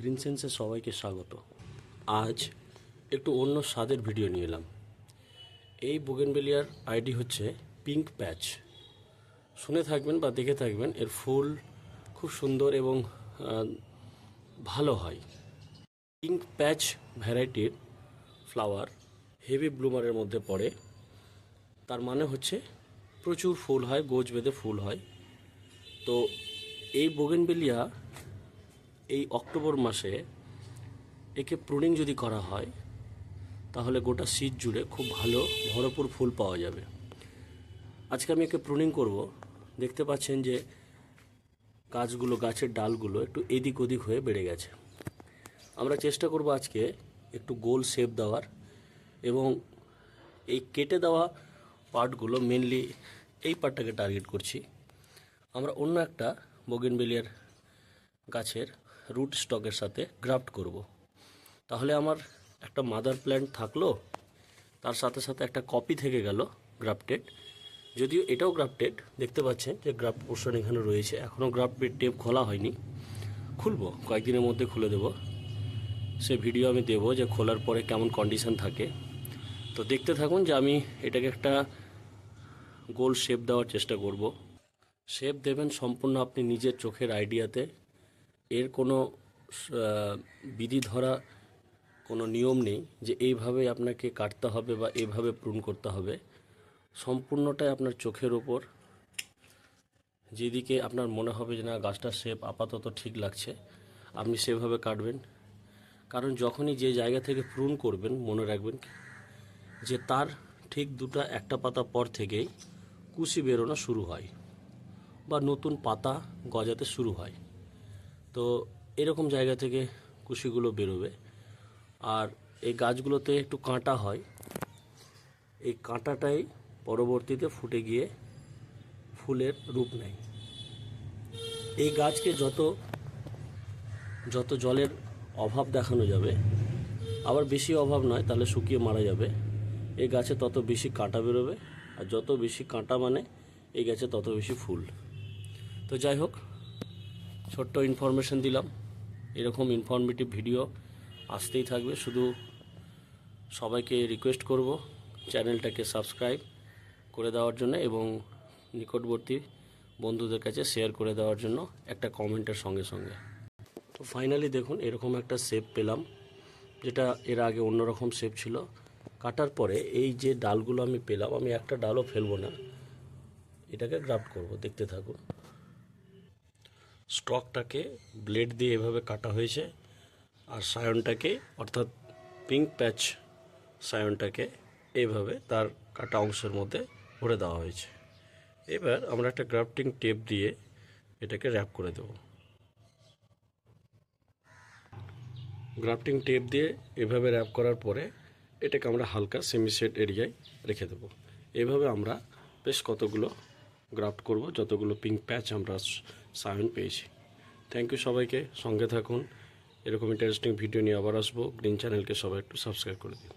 Green সেন্সে সবাইকে স্বাগত। আজ একটু অন্য স্বাদের ভিডিও নিয়ে এলাম। এই বোগেনভেলিয়ার আইডি হচ্ছে পিঙ্ক প্যাচ। শুনে থাকবেন বা দেখে থাকবেন, এর ফুল খুব সুন্দর এবং ভালো হয়। পিঙ্ক প্যাচ ভ্যারাইটির ফ্লাওয়ার হেভি ব্লুমারের মধ্যে পড়ে। তার মানে হচ্ছে প্রচুর ফুল হয়, গোজ বেঁধে ফুল হয়। তো এই বোগেনভেলিয়া এই অক্টোবর মাসে একে প্রুনিং যদি করা হয় তাহলে গোটা শীত জুড়ে খুব ভালো ভরপুর ফুল পাওয়া যাবে। আজকে আমি একে প্রুনিং করব। দেখতে পাচ্ছেন যে গাছের ডালগুলো একটু এদিক ওদিক হয়ে বেড়ে গেছে। আমরা চেষ্টা করব আজকে একটু গোল শেপ দেওয়ার, এবং এই কেটে দেওয়া পার্টগুলো মেনলি এই পার্টটাকে টার্গেট করছি। আমরা অন্য একটা বোগেনভেলিয়ার গাছের রুট স্টকের সাথে গ্রাফট করব। তাহলে আমার একটা মাদার প্ল্যান্ট থাকলো, তার সাথে সাথে একটা কপি থেকে গেল গ্রাফটেড। যদিও এটাও গ্রাফটেড, দেখতে পাচ্ছেন যে গ্রাফট পোর্শন এখানে রয়েছে। এখনও গ্রাফটেড টেপ খোলা হয়নি, খুলবো কয়েকদিনের মধ্যে খুলে দেব। সে ভিডিও আমি দেবো যে খোলার পরে কেমন কন্ডিশন থাকে। তো দেখতে থাকুন যে আমি এটাকে একটা গোল শেপ দেওয়ার চেষ্টা করব। শেপ দেবেন সম্পূর্ণ আপনি নিজের চোখের আইডিয়াতে। এর কোনো বিধি ধরা কোনো নিয়ম নেই যে এইভাবে আপনাকে কাটতে হবে বা এইভাবে প্রুন করতে হবে। সম্পূর্ণটাই আপনার চোখের ওপর। যেদিকে আপনার মনে হবে যে না গাছটার শেপ আপাতত ঠিক লাগছে, আপনি সেভাবে কাটবেন। কারণ যখনই যে জায়গা থেকে প্রুন করবেন, মনে রাখবেন যে তার ঠিক একটা পাতা পর থেকেই কুশি বেরোনো শুরু হয় বা নতুন পাতা গজাতে শুরু হয়। তো এরকম জায়গা থেকে কুশিগুলো বেরোবে। আর এই গাছগুলোতে একটু কাঁটা হয়, এই কাঁটাটাই পরবর্তীতে ফুটে গিয়ে ফুলের রূপ নেয়। এই গাছকে যত জলের অভাব দেখানো যাবে, আবার বেশি অভাব নয় তাহলে শুকিয়ে মারা যাবে, এই গাছে তত বেশি কাঁটা বেরোবে। আর যত বেশি কাঁটা মানে এই গাছে তত বেশি ফুল। তো যাই হোক, ছোট্ট ইনফরমেশন দিলাম। এরকম ইনফরমেটিভ ভিডিও আসতেই থাকবে। শুধু সবাইকে রিকোয়েস্ট করব চ্যানেলটাকে সাবস্ক্রাইব করে দেওয়ার জন্য এবং নিকটবর্তী বন্ধুদের কাছে শেয়ার করে দেওয়ার জন্য একটা কমেন্টের সঙ্গে সঙ্গে। তো ফাইনালি দেখুন এরকম একটা শেপ পেলাম, যেটা এর আগে অন্যরকম শেপ ছিল। কাটার পরে এই যে ডালগুলো আমি পেলাম, আমি একটা ডালও ফেলবো না, এটাকে গ্রাফট করব। দেখতে থাকুন। স্টকটাকে ব্লেড দিয়ে এভাবে কাটা হয়েছে, আর সায়নটাকে অর্থাৎ পিঙ্ক প্যাচ সায়নটাকে এইভাবে তার কাটা অংশের মধ্যে ভরে দেওয়া হয়েছে। এবার আমরা একটা গ্রাফটিং টেপ দিয়ে এটাকে র্যাপ করে দেব। গ্রাফটিং টেপ দিয়ে এভাবে র্যাপ করার পরে এটাকে আমরা হালকা সেমিসেট এরিয়ায় রেখে দেব। এভাবে আমরা বেশ কতগুলো গ্রাফট করব, যতগুলো পিঙ্ক প্যাচ আমরা সায়ন পেয়েছি। থ্যাংক ইউ সবাইকে, সঙ্গে থাকুন। এরকম ইন্টারেস্টিং ভিডিও নিয়ে আবার আসবো। গ্রিন চ্যানেলকে সবাই একটু সাবস্ক্রাইব করে দিন।